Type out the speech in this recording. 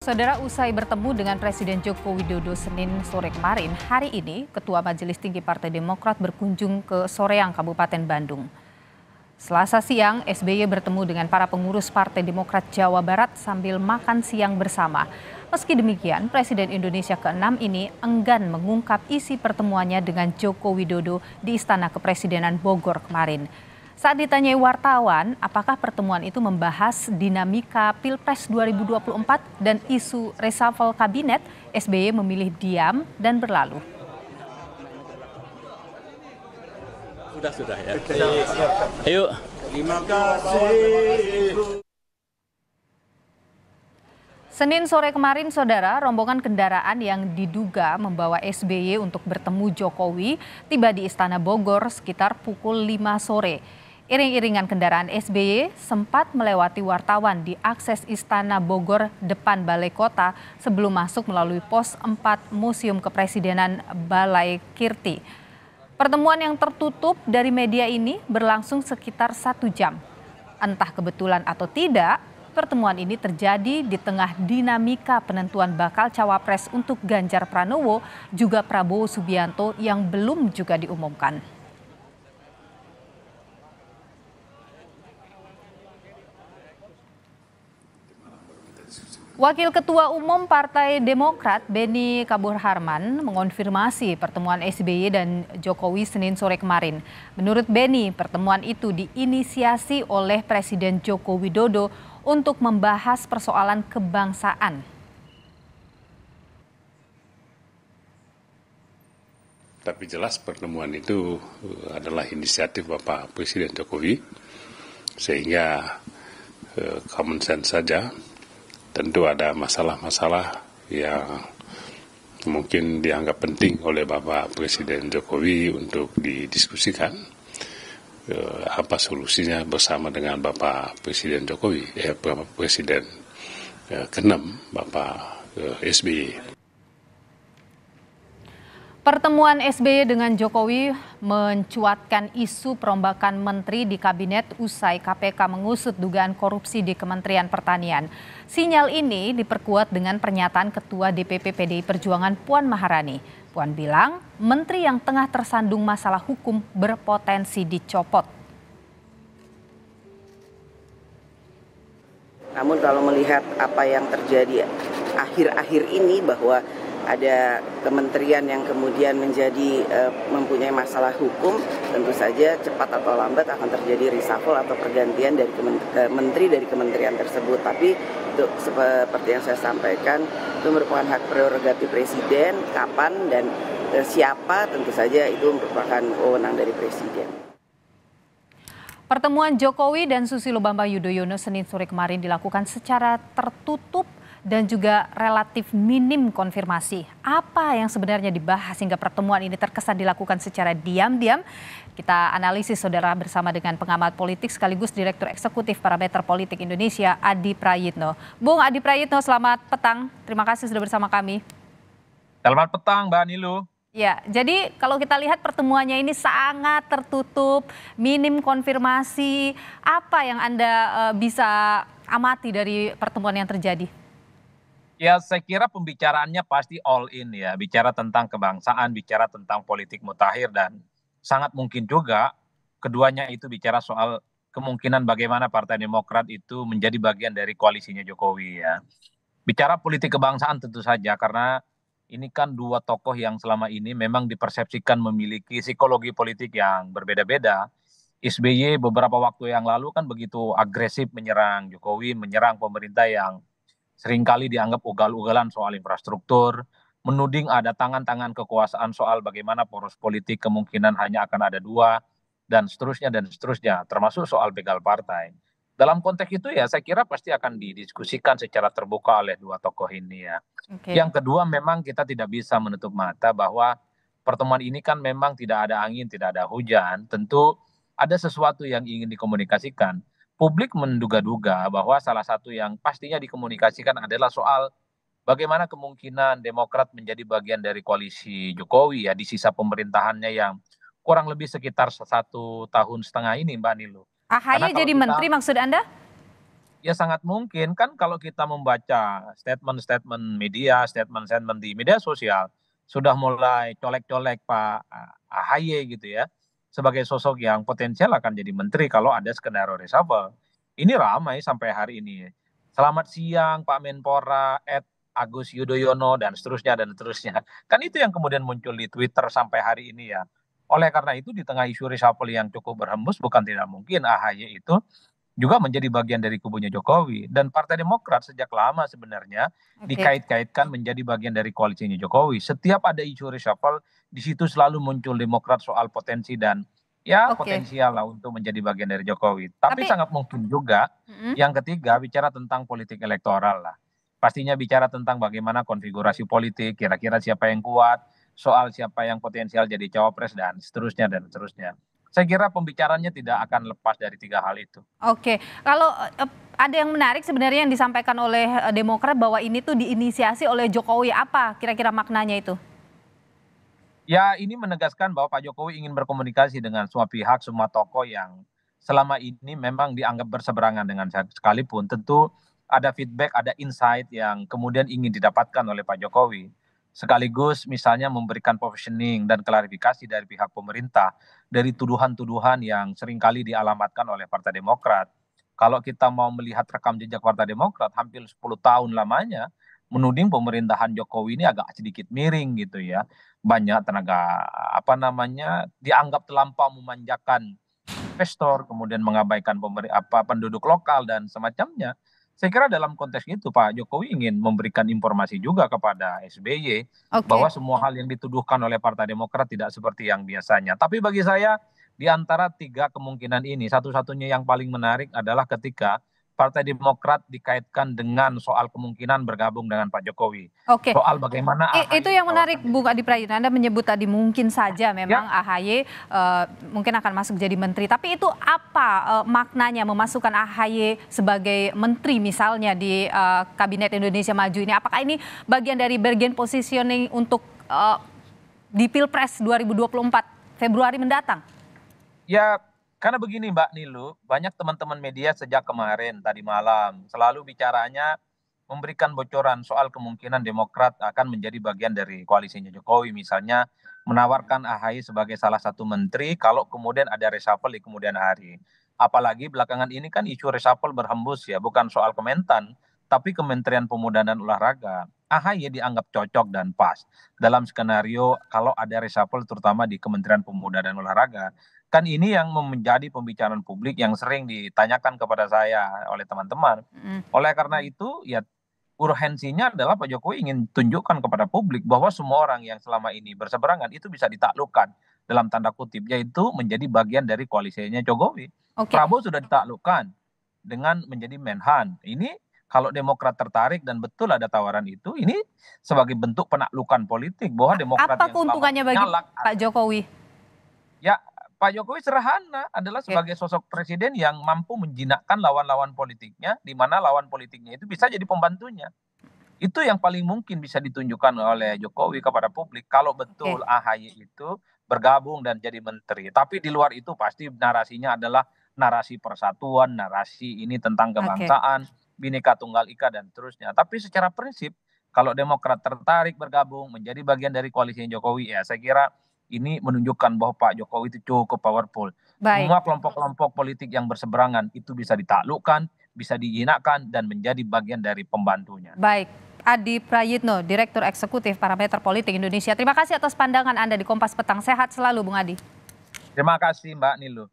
Saudara, usai bertemu dengan Presiden Joko Widodo Senin sore kemarin, hari ini Ketua Majelis Tinggi Partai Demokrat berkunjung ke Soreang, Kabupaten Bandung. Selasa siang, SBY bertemu dengan para pengurus Partai Demokrat Jawa Barat sambil makan siang bersama. Meski demikian, Presiden Indonesia ke-6 ini enggan mengungkap isi pertemuannya dengan Joko Widodo di Istana Kepresidenan Bogor kemarin. Saat ditanyai wartawan, apakah pertemuan itu membahas dinamika Pilpres 2024 dan isu reshuffle kabinet, SBY memilih diam dan berlalu. Sudah ya. Ayo. Terima kasih. Senin sore kemarin, saudara, rombongan kendaraan yang diduga membawa SBY untuk bertemu Jokowi tiba di Istana Bogor sekitar pukul 5 sore. Iring-iringan kendaraan SBY sempat melewati wartawan di akses Istana Bogor depan Balai Kota sebelum masuk melalui pos 4 Museum Kepresidenan Balai Kirti. Pertemuan yang tertutup dari media ini berlangsung sekitar 1 jam. Entah kebetulan atau tidak, pertemuan ini terjadi di tengah dinamika penentuan bakal cawapres untuk Ganjar Pranowo juga Prabowo Subianto yang belum juga diumumkan. Wakil Ketua Umum Partai Demokrat Beni Kaburharman mengonfirmasi pertemuan SBY dan Jokowi Senin sore kemarin. Menurut Beni, pertemuan itu diinisiasi oleh Presiden Joko Widodo untuk membahas persoalan kebangsaan. Tapi jelas pertemuan itu adalah inisiatif Bapak Presiden Jokowi, sehingga common sense saja. Tentu ada masalah-masalah yang mungkin dianggap penting oleh Bapak Presiden Jokowi untuk didiskusikan. Apa solusinya bersama dengan Bapak Presiden Jokowi, Bapak Presiden ke-6, Bapak SBY. Pertemuan SBY dengan Jokowi mencuatkan isu perombakan menteri di kabinet usai KPK mengusut dugaan korupsi di Kementerian Pertanian. Sinyal ini diperkuat dengan pernyataan Ketua DPP PDI Perjuangan Puan Maharani. Puan bilang menteri yang tengah tersandung masalah hukum berpotensi dicopot. Namun kalau melihat apa yang terjadi akhir-akhir ini bahwa ada kementerian yang kemudian mempunyai masalah hukum, tentu saja cepat atau lambat akan terjadi reshuffle atau pergantian dari menteri dari kementerian tersebut. Tapi itu seperti yang saya sampaikan, itu merupakan hak prerogatif presiden, kapan dan siapa tentu saja itu merupakan wewenang dari presiden. Pertemuan Jokowi dan Susilo Bambang Yudhoyono Senin sore kemarin dilakukan secara tertutup dan juga relatif minim konfirmasi. Apa yang sebenarnya dibahas hingga pertemuan ini terkesan dilakukan secara diam-diam? Kita analisis, saudara, bersama dengan pengamat politik sekaligus Direktur Eksekutif Parameter Politik Indonesia, Adi Prayitno. Bung Adi Prayitno, selamat petang. Terima kasih sudah bersama kami. Selamat petang, Mbak Nilu. Ya, jadi kalau kita lihat pertemuannya ini sangat tertutup, minim konfirmasi. Apa yang Anda bisa amati dari pertemuan yang terjadi? Ya, saya kira pembicaraannya pasti all in ya, bicara tentang kebangsaan, bicara tentang politik mutakhir, dan sangat mungkin juga keduanya itu bicara soal kemungkinan bagaimana Partai Demokrat itu menjadi bagian dari koalisinya Jokowi ya. Bicara politik kebangsaan tentu saja, karena ini kan dua tokoh yang selama ini memang dipersepsikan memiliki psikologi politik yang berbeda-beda. SBY beberapa waktu yang lalu kan begitu agresif menyerang Jokowi, menyerang pemerintah yang seringkali dianggap ugal-ugalan soal infrastruktur, menuding ada tangan-tangan kekuasaan soal bagaimana poros politik kemungkinan hanya akan ada dua, dan seterusnya, termasuk soal begal partai. Dalam konteks itu ya saya kira pasti akan didiskusikan secara terbuka oleh dua tokoh ini ya. Oke. Yang kedua, memang kita tidak bisa menutup mata bahwa pertemuan ini kan memang tidak ada angin, tidak ada hujan, tentu ada sesuatu yang ingin dikomunikasikan. Publik menduga-duga bahwa salah satu yang pastinya dikomunikasikan adalah soal bagaimana kemungkinan Demokrat menjadi bagian dari koalisi Jokowi ya di sisa pemerintahannya yang kurang lebih sekitar 1,5 tahun ini, Mbak Nilu. Karena AHY kalau jadi kita menteri maksud Anda? Ya sangat mungkin kan kalau kita membaca statement-statement media, statement-statement di media sosial, sudah mulai colek-colek Pak AHY gitu ya, sebagai sosok yang potensial akan jadi menteri kalau ada skenario reshuffle. Ini ramai sampai hari ini. Selamat siang Pak Menpora, Agus Yudhoyono, dan seterusnya, dan seterusnya. Kan itu yang kemudian muncul di Twitter sampai hari ini ya. Oleh karena itu di tengah isu reshuffle yang cukup berhembus, bukan tidak mungkin AHY itu juga menjadi bagian dari kubunya Jokowi. Dan Partai Demokrat sejak lama sebenarnya Oke. dikait-kaitkan menjadi bagian dari koalisinya Jokowi. Setiap ada isu reshuffle, di situ selalu muncul Demokrat soal potensi dan ya Oke. potensial lah untuk menjadi bagian dari Jokowi. Tapi Tapi sangat mungkin juga mm, yang ketiga bicara tentang politik elektoral lah. Pastinya bicara tentang bagaimana konfigurasi politik, kira-kira siapa yang kuat, soal siapa yang potensial jadi cawapres dan seterusnya dan seterusnya. Saya kira pembicaranya tidak akan lepas dari tiga hal itu. oke, kalau ada yang menarik sebenarnya yang disampaikan oleh Demokrat bahwa ini tuh diinisiasi oleh Jokowi, apa kira-kira maknanya itu? Ya, ini menegaskan bahwa Pak Jokowi ingin berkomunikasi dengan semua pihak, semua tokoh yang selama ini memang dianggap berseberangan dengan saya. Sekalipun tentu ada feedback, ada insight yang kemudian ingin didapatkan oleh Pak Jokowi. Sekaligus misalnya memberikan positioning dan klarifikasi dari pihak pemerintah dari tuduhan-tuduhan yang seringkali dialamatkan oleh Partai Demokrat. Kalau kita mau melihat rekam jejak Partai Demokrat hampir 10 tahun lamanya menuding pemerintahan Jokowi ini agak sedikit miring gitu ya, banyak tenaga apa namanya dianggap terlampau memanjakan investor, kemudian mengabaikan penduduk lokal dan semacamnya. Saya kira dalam konteks itu Pak Jokowi ingin memberikan informasi juga kepada SBY Oke. bahwa semua hal yang dituduhkan oleh Partai Demokrat tidak seperti yang biasanya. Tapi bagi saya di antara tiga kemungkinan ini satu-satunya yang paling menarik adalah ketika Partai Demokrat dikaitkan dengan soal kemungkinan bergabung dengan Pak Jokowi. Oke. Soal bagaimana Itu AHY yang menarik ditawarkan Bung Adi Prayitno, Anda menyebut tadi mungkin saja memang ya. AHY mungkin akan masuk jadi menteri. Tapi itu apa maknanya memasukkan AHY sebagai menteri misalnya di Kabinet Indonesia Maju ini? Apakah ini bagian dari bargain positioning untuk di Pilpres 2024 Februari mendatang? Ya, karena begini Mbak Nilu, banyak teman-teman media sejak kemarin tadi malam selalu bicaranya memberikan bocoran soal kemungkinan Demokrat akan menjadi bagian dari koalisinya Jokowi, misalnya menawarkan AHY sebagai salah satu menteri kalau kemudian ada reshuffle di kemudian hari. Apalagi belakangan ini kan isu reshuffle berhembus ya, bukan soal Kementan, tapi Kementerian Pemuda dan Olahraga. AHY dianggap cocok dan pas dalam skenario kalau ada reshuffle terutama di Kementerian Pemuda dan Olahraga. Kan ini yang menjadi pembicaraan publik yang sering ditanyakan kepada saya oleh teman-teman. Mm. Oleh karena itu, ya urgensinya adalah Pak Jokowi ingin tunjukkan kepada publik bahwa semua orang yang selama ini berseberangan itu bisa ditaklukkan dalam tanda kutip, yaitu menjadi bagian dari koalisinya Jokowi. Oke. Prabowo sudah ditaklukkan dengan menjadi Menhan. Ini kalau Demokrat tertarik dan betul ada tawaran itu, ini sebagai bentuk penaklukan politik bahwa Demokrat Apa yang selama keuntungannya ini bagi nyalak. Pak Jokowi? Ya, Pak Jokowi sederhana adalah Oke. sebagai sosok presiden yang mampu menjinakkan lawan-lawan politiknya, di mana lawan politiknya itu bisa jadi pembantunya. Itu yang paling mungkin bisa ditunjukkan oleh Jokowi kepada publik kalau betul Oke. AHY itu bergabung dan jadi menteri. Tapi di luar itu pasti narasinya adalah narasi persatuan, narasi ini tentang Oke. kebangsaan, Bhinneka Tunggal Ika dan seterusnya. Tapi secara prinsip kalau Demokrat tertarik bergabung menjadi bagian dari koalisi Jokowi, ya saya kira ini menunjukkan bahwa Pak Jokowi itu cukup powerful. Baik. Semua kelompok-kelompok politik yang berseberangan itu bisa ditaklukkan, bisa dijinakkan dan menjadi bagian dari pembantunya. Baik, Adi Prayitno, Direktur Eksekutif Parameter Politik Indonesia. Terima kasih atas pandangan Anda di Kompas Petang. Sehat selalu, Bung Adi. Terima kasih Mbak Nilu.